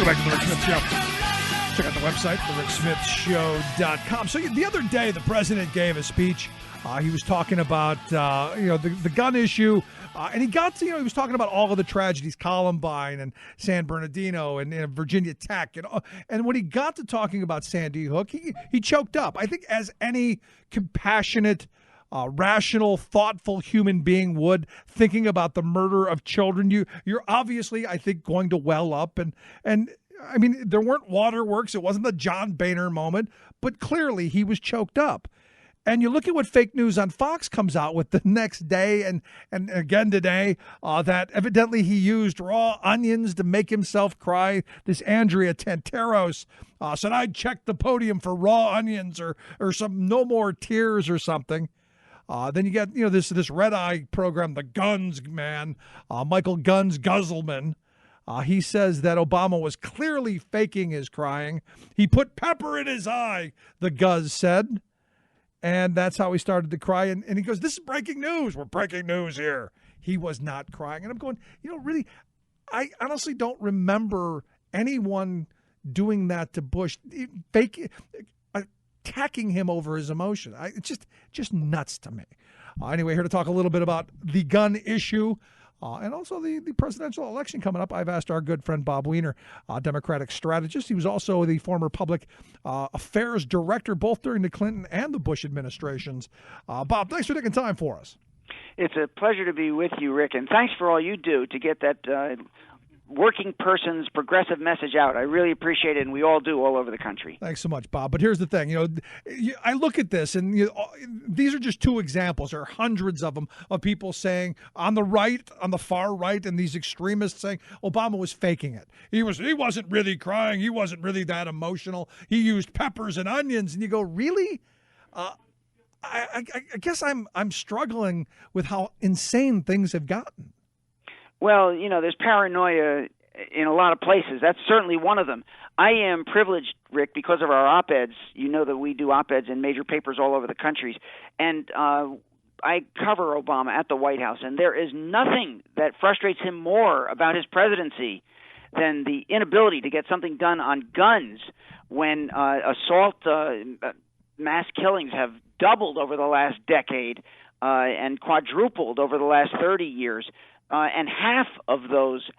back to the Rick Smith Show. Check out the website, thericksmithshow.com. So the other day, the president gave a speech. He was talking about, the gun issue. And he got to, he was talking about all of the tragedies, Columbine and San Bernardino and Virginia Tech. And when he got to talking about Sandy Hook, he choked up. I think as any compassionate, rational, thoughtful human being would, thinking about the murder of children, you're obviously, I think, going to well up. And I mean, there weren't waterworks. It wasn't the John Boehner moment, but clearly he was choked up. And you look at what fake news on Fox comes out with the next day and again today, that evidently he used raw onions to make himself cry. This Andrea Tantaros said, I'd check the podium for raw onions or some no more tears or something. Then you get, this red eye program, the Guns man, Michael Guns Guzzleman. He says that Obama was clearly faking his crying. He put pepper in his eye, the Guz said. And that's how he started to cry. And he goes, this is breaking news. We're breaking news here. He was not crying. And I'm going, really, I honestly don't remember anyone doing that to Bush, attacking him over his emotion. It's just nuts to me. Anyway, here to talk a little bit about the gun issue. And also the presidential election coming up. I've asked our good friend Bob Weiner, Democratic strategist. He was also the former public affairs director, both during the Clinton and the Bush administrations. Bob, thanks for taking time for us. It's a pleasure to be with you, Rick, and thanks for all you do to get that working person's progressive message out. I really appreciate it, and we all do all over the country. Thanks so much, Bob. But here's the thing. I look at this, and these are just two examples. There are hundreds of them, of people saying on the right, on the far right, and these extremists saying Obama was faking it. He wasn't really crying. He wasn't really that emotional. He used peppers and onions. And you go, really? I guess I'm struggling with how insane things have gotten. Well, there's paranoia in a lot of places. That's certainly one of them. I am privileged, Rick, because of our op-eds. You know that we do op-eds in major papers all over the country. And I cover Obama at the White House, and there is nothing that frustrates him more about his presidency than the inability to get something done on guns when assault mass killings have doubled over the last decade and quadrupled over the last 30 years. And half of those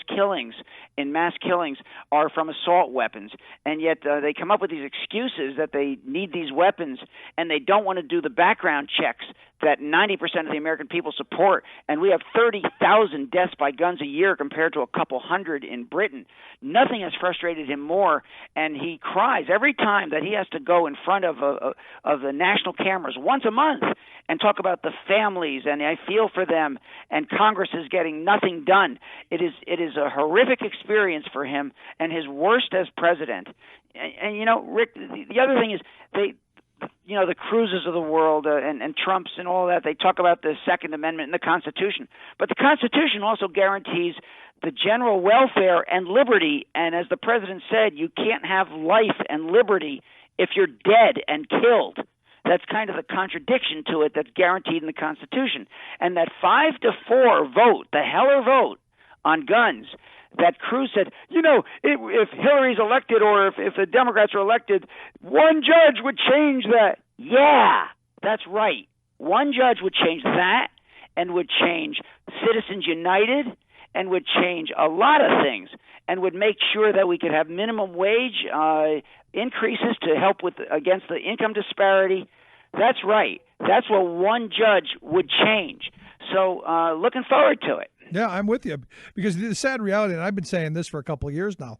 killings in mass killings are from assault weapons. And yet they come up with these excuses that they need these weapons, and they don't want to do the background checks that 90% of the American people support. And we have 30,000 deaths by guns a year compared to a couple hundred in Britain. Nothing has frustrated him more, and he cries every time that he has to go in front of the national cameras once a month and talk about the families, and I feel for them, and Congress is getting nothing done. It is a horrific experience for him, and his worst as president. And Rick, the other thing is the Cruzes of the world and Trumps and all that, they talk about the Second Amendment and the Constitution. But the Constitution also guarantees the general welfare and liberty. And as the president said, you can't have life and liberty if you're dead and killed. That's kind of the contradiction to it that's guaranteed in the Constitution. And that 5-4 vote, the Heller vote on guns, that Cruz said, if Hillary's elected or if the Democrats are elected, one judge would change that. Yeah, that's right. One judge would change that and would change Citizens United and would change a lot of things and would make sure that we could have minimum wage increases to help against the income disparity. That's right. That's what one judge would change. So looking forward to it. Yeah, I'm with you, because the sad reality, and I've been saying this for a couple of years now,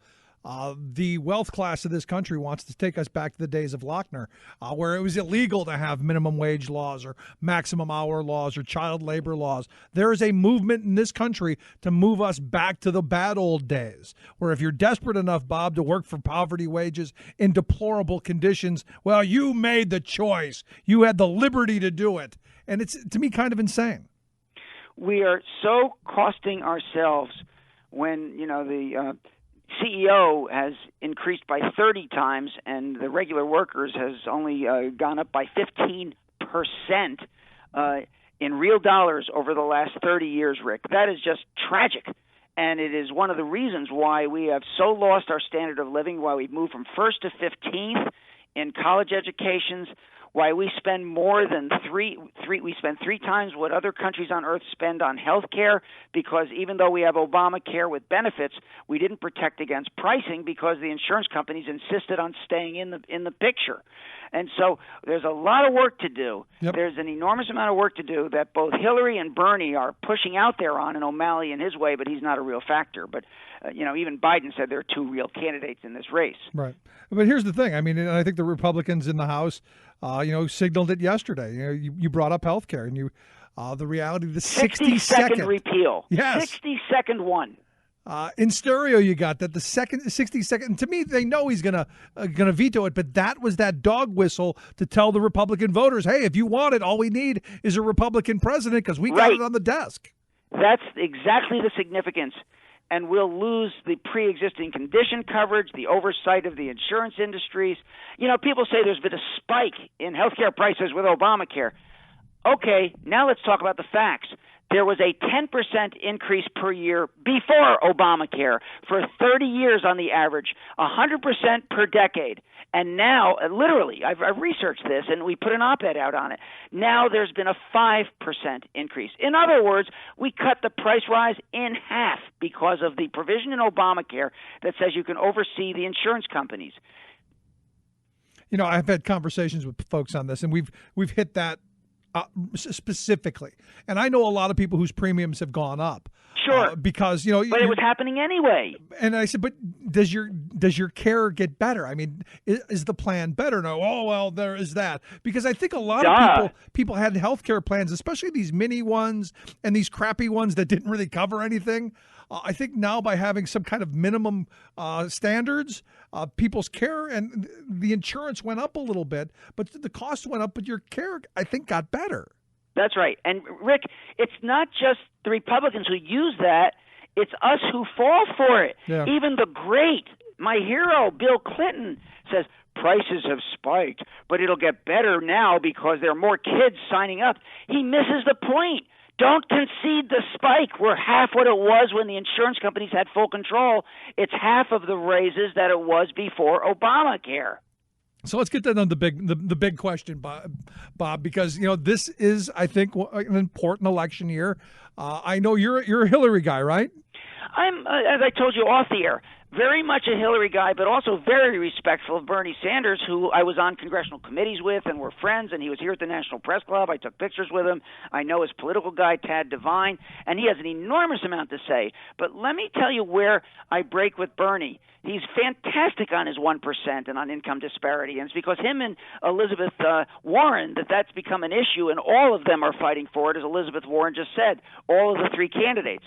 the wealth class of this country wants to take us back to the days of Lochner, where it was illegal to have minimum wage laws or maximum hour laws or child labor laws. There is a movement in this country to move us back to the bad old days, where if you're desperate enough, Bob, to work for poverty wages in deplorable conditions, well, you made the choice. You had the liberty to do it. And it's, to me, kind of insane. We are so costing ourselves when, the CEO has increased by 30 times and the regular workers has only gone up by 15% in real dollars over the last 30 years, Rick. That is just tragic. And it is one of the reasons why we have so lost our standard of living, why we've moved from first to 15th in college educations, why we spend more than we spend 3 times what other countries on earth spend on health care, because even though we have Obamacare with benefits, we didn't protect against pricing because the insurance companies insisted on staying in the picture. And so there's a lot of work to do. Yep. There's an enormous amount of work to do that both Hillary and Bernie are pushing out there on, and O'Malley in his way, but he's not a real factor. But, even Biden said there are 2 real candidates in this race. Right. But here's the thing. I mean, I think the Republicans in the House, signaled it yesterday. You brought up health care, and the reality of the 60-second repeal. Yes. 60-second one. In stereo, you got that the 60-second. To me, they know he's gonna veto it, but that was that dog whistle to tell the Republican voters, hey, if you want it, all we need is a Republican president because we got it on the desk. That's exactly the significance. And we'll lose the pre-existing condition coverage, the oversight of the insurance industries. People say there's been a spike in healthcare prices with Obamacare. Okay, now let's talk about the facts. There was a 10% increase per year before Obamacare for 30 years on the average, 100% per decade. And now, literally, I've researched this, and we put an op-ed out on it. Now there's been a 5% increase. In other words, we cut the price rise in half because of the provision in Obamacare that says you can oversee the insurance companies. I've had conversations with folks on this, and we've hit that specifically. And I know a lot of people whose premiums have gone up. Sure. Because, but it was happening anyway. And I said, but does your care get better? I mean, is the plan better? No. Oh, well, there is that. Because I think a lot of people had health care plans, especially these mini ones and these crappy ones that didn't really cover anything. I think now by having some kind of minimum standards, people's care and the insurance went up a little bit, but the cost went up, but your care, I think, got better. That's right. And, Rick, it's not just the Republicans who use that. It's us who fall for it. Yeah. Even the great, my hero, Bill Clinton, says prices have spiked, but it'll get better now because there are more kids signing up. He misses the point. Don't concede the spike. We're half what it was when the insurance companies had full control. It's half of the raises that it was before Obamacare. So let's get to the big question, Bob, because this is, I think, an important election year. I know you're a Hillary guy, right? I'm, as I told you off the air, very much a Hillary guy, but also very respectful of Bernie Sanders, who I was on congressional committees with and we're friends, and he was here at the National Press Club. I took pictures with him. I know his political guy, Tad Devine, and he has an enormous amount to say. But let me tell you where I break with Bernie. He's fantastic on his 1% and on income disparity, and it's because him and Elizabeth Warren that's become an issue, and all of them are fighting for it, as Elizabeth Warren just said, all of the 3 candidates.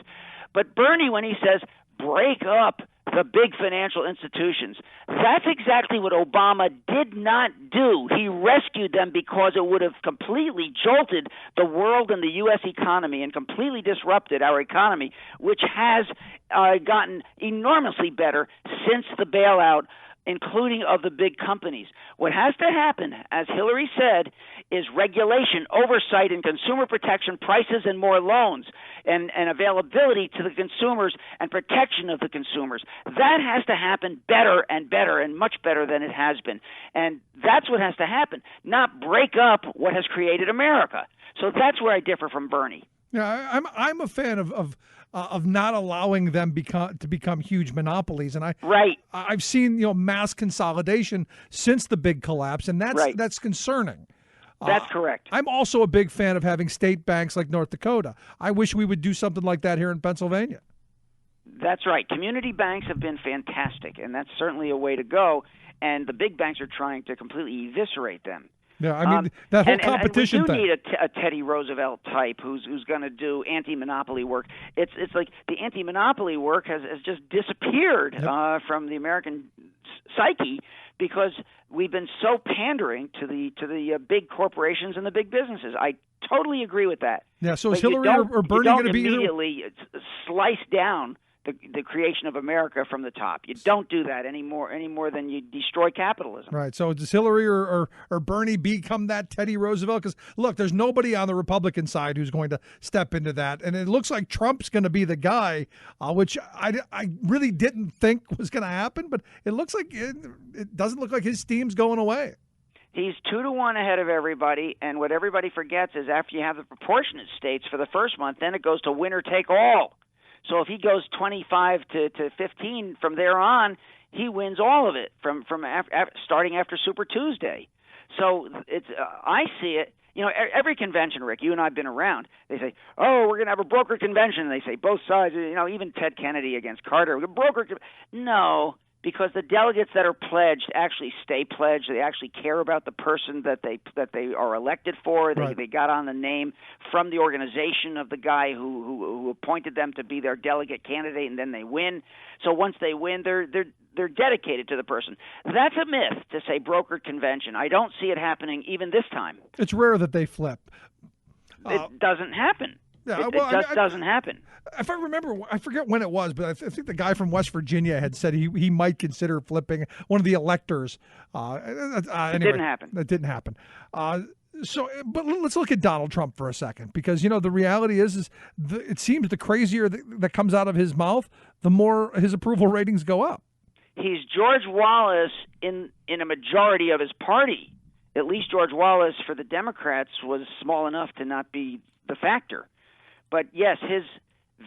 But Bernie, when he says break up the big financial institutions, that's exactly what Obama did not do. He rescued them because it would have completely jolted the world and the U.S. economy and completely disrupted our economy, which has gotten enormously better since the bailout, including of the big companies. What has to happen, as Hillary said, is regulation, oversight, and consumer protection, prices and more loans, and availability to the consumers and protection of the consumers. That has to happen better and better and much better than it has been. And that's what has to happen, not break up what has created America. So that's where I differ from Bernie. Yeah, I'm a fan of not allowing them to become huge monopolies, and I've seen mass consolidation since the big collapse, and that's concerning. That's correct. I'm also a big fan of having state banks like North Dakota. I wish we would do something like that here in Pennsylvania. That's right. Community banks have been fantastic, and that's certainly a way to go. And the big banks are trying to completely eviscerate them. Yeah, I mean, that whole competition thing. And we do need a Teddy Roosevelt type who's going to do anti-monopoly work. It's like the anti-monopoly work has just disappeared from the American psyche because we've been so pandering to the big corporations and the big businesses. I totally agree with that. Yeah. So is Hillary or Bernie going to be immediately slice down the creation of America from the top. You don't do that any more than you destroy capitalism. Right. So does Hillary or Bernie become that Teddy Roosevelt? Because look, there's nobody on the Republican side who's going to step into that, and it looks like Trump's going to be the guy, which I really didn't think was going to happen, but it looks like it doesn't look like his steam's going away. He's 2-1 ahead of everybody, and what everybody forgets is after you have the proportionate states for the first month, then it goes to winner take all. So if he goes 25 to 15 from there on, he wins all of it from starting after Super Tuesday. So it's I see it. You know, every convention, Rick, you and I have been around. They say, "Oh, we're going to have a broker convention." And they say both sides. You know, even Ted Kennedy against Carter. No. Because the delegates that are pledged actually stay pledged. They actually care about the person that they are elected for. They got on the name from the organization of the guy who appointed them to be their delegate candidate, and then they win. So once they win, they're dedicated to the person. That's a myth to say brokered convention. I don't see it happening even this time. It's rare that they flip. It doesn't happen. Yeah, It doesn't happen. If I remember, I forget when it was, but I think the guy from West Virginia had said he might consider flipping one of the electors. Anyway, it didn't happen. That didn't happen. But let's look at Donald Trump for a second, because the reality is it seems the crazier that comes out of his mouth, the more his approval ratings go up. He's George Wallace in a majority of his party. At least George Wallace for the Democrats was small enough to not be the factor. But yes, his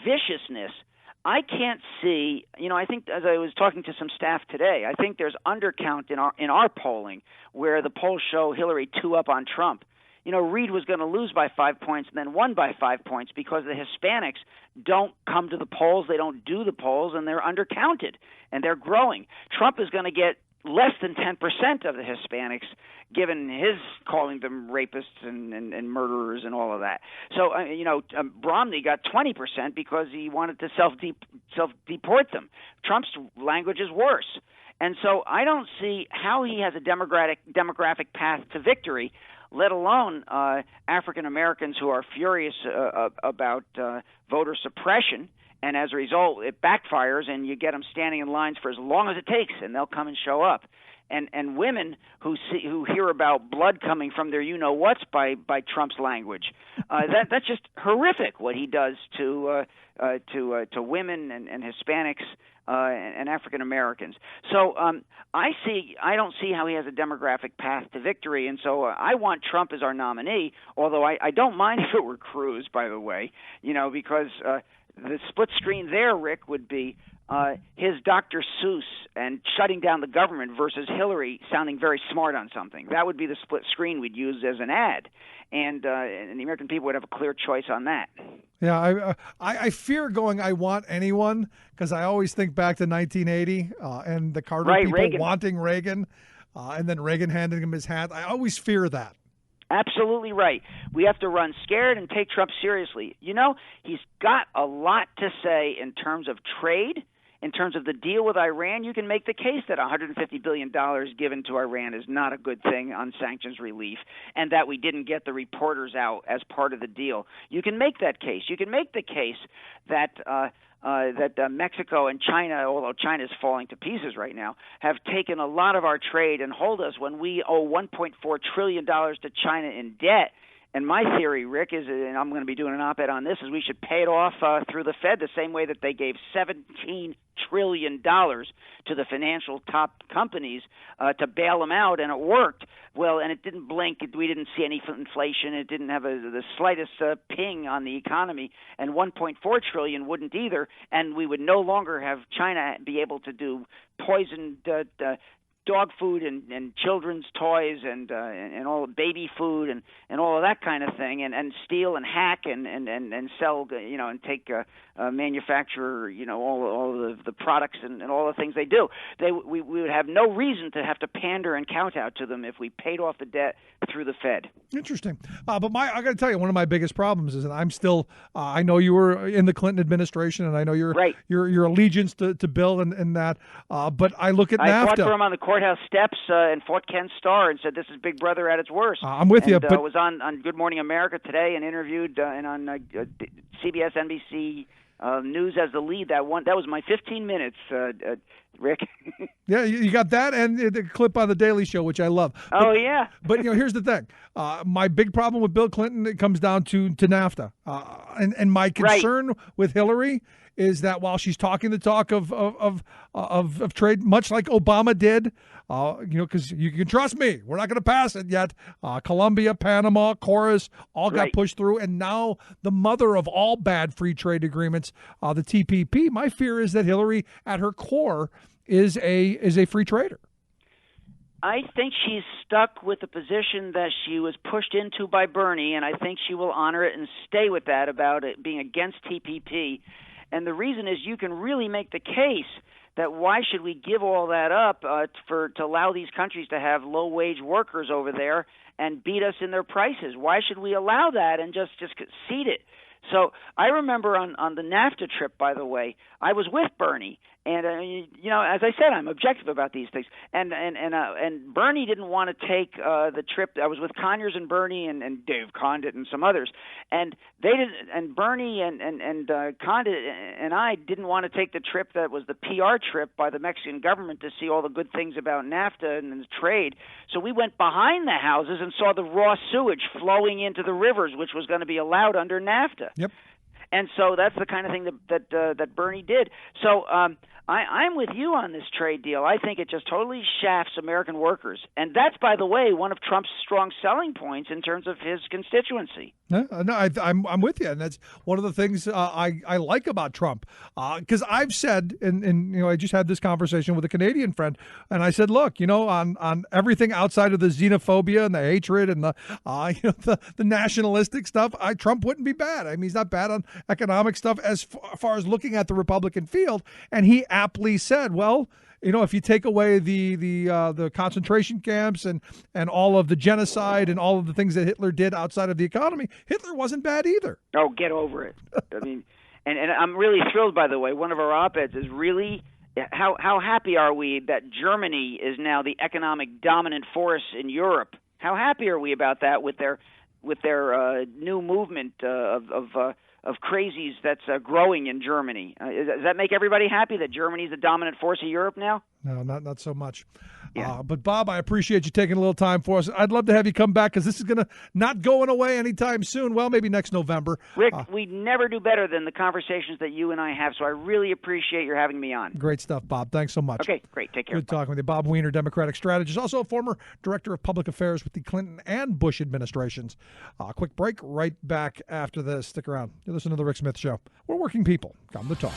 viciousness, I can't see. I think as I was talking to some staff today, I think there's undercount in our polling where the polls show Hillary 2 up on Trump. Reid was going to lose by 5 points and then won by 5 points because the Hispanics don't come to the polls, they don't do the polls, and they're undercounted, and they're growing. Trump is going to get less than 10% of the Hispanics, given his calling them rapists and murderers and all of that. So, Romney got 20% because he wanted to self-deport them. Trump's language is worse. And so I don't see how he has a demographic path to victory, let alone African Americans who are furious about voter suppression. And as a result, it backfires, and you get them standing in lines for as long as it takes, and they'll come and show up. And women who hear about blood coming from their you-know-whats by Trump's language, that's just horrific what he does to women and Hispanics and African Americans. So I don't see how he has a demographic path to victory, and so I want Trump as our nominee. Although I don't mind if it were Cruz, by the way, because. The split screen there, Rick, would be his Dr. Seuss and shutting down the government versus Hillary sounding very smart on something. That would be the split screen we'd use as an ad, and the American people would have a clear choice on that. Yeah, I fear going I want anyone, because I always think back to 1980 and the Carter people Reagan. wanting Reagan, and then Reagan handing him his hat. I always fear that. Absolutely right. We have to run scared and take Trump seriously. He's got a lot to say in terms of trade, in terms of the deal with Iran. You can make the case that $150 billion given to Iran is not a good thing on sanctions relief, and that we didn't get the reporters out as part of the deal. You can make that case. You can make the case that Mexico and China, although China's falling to pieces right now, have taken a lot of our trade and hold us when we owe $1.4 trillion to China in debt. And my theory, Rick, is, and I'm going to be doing an op-ed on this, is we should pay it off through the Fed the same way that they gave $17 trillion to the financial top companies to bail them out, and it worked. Well, and it didn't blink. We didn't see any inflation. It didn't have the slightest ping on the economy, and $1.4 trillion wouldn't either, and we would no longer have China be able to do poisoned dog food and children's toys and all baby food and all of that kind of thing, and steal and hack and sell, and take manufacture, all of the products and all the things they do. We would have no reason to have to pander and kowtow to them if we paid off the debt through the Fed. Interesting. But I got to tell you, one of my biggest problems is that I'm still, I know you were in the Clinton administration, and I know your allegiance to Bill and that, but I look at NAFTA. I fought for him on the courthouse steps and fought Ken Starr and said, this is Big Brother at its worst. I'm with you. But was on Good Morning America today and interviewed and on CBS, NBC, News as the lead. That was my 15 minutes, Rick. Yeah, you got that and the clip on the Daily Show, which I love. Yeah. But here's the thing: my big problem with Bill Clinton, it comes down to NAFTA, and my concern with Hillary is that while she's talking the talk of trade, much like Obama did, because you can trust me, we're not going to pass it yet. Colombia, Panama, Chorus, all got pushed through, and now the mother of all bad free trade agreements, the TPP. My fear is that Hillary, at her core, is a free trader. I think she's stuck with the position that she was pushed into by Bernie, and I think she will honor it and stay with that about it being against TPP. And the reason is you can really make the case that why should we give all that up to allow these countries to have low-wage workers over there and beat us in their prices? Why should we allow that and just cede it? So I remember on the NAFTA trip, by the way, I was with Bernie, and as I said, I'm objective about these things. And Bernie didn't want to take the trip. I was with Conyers and Bernie and Dave Condit and some others, and they didn't. And Bernie and Condit and I didn't want to take the trip that was the PR trip by the Mexican government to see all the good things about NAFTA and the trade. So we went behind the houses and saw the raw sewage flowing into the rivers, which was going to be allowed under NAFTA. Yep. And so that's the kind of thing that Bernie did. So I'm with you on this trade deal. I think it just totally shafts American workers. And that's, by the way, one of Trump's strong selling points in terms of his constituency. No, I'm with you, and that's one of the things I like about Trump, because I've said, and I just had this conversation with a Canadian friend, and I said, look, on everything outside of the xenophobia and the hatred and the nationalistic stuff, Trump wouldn't be bad. I mean, he's not bad on economic stuff as far as looking at the Republican field, and he aptly said, well, if you take away the concentration camps and all of the genocide and all of the things that Hitler did outside of the economy, Hitler wasn't bad either. Oh, get over it. I mean, and I'm really thrilled, by the way. One of our op-eds is really how happy are we that Germany is now the economic dominant force in Europe? How happy are we about that with their new movement of crazies that's growing in Germany? Does that make everybody happy that Germany's the dominant force of Europe now? No, not so much. Yeah. But Bob, I appreciate you taking a little time for us. I'd love to have you come back because this is not going away anytime soon. Well, maybe next November. Rick, we never do better than the conversations that you and I have, so I really appreciate your having me on. Great stuff, Bob. Thanks so much. Okay, great. Take care. Good talking with you. Bob Weiner, Democratic strategist, also a former director of public affairs with the Clinton and Bush administrations. Quick break, right back after this. Stick around. You listen to The Rick Smith Show. We're working people. Come to talk.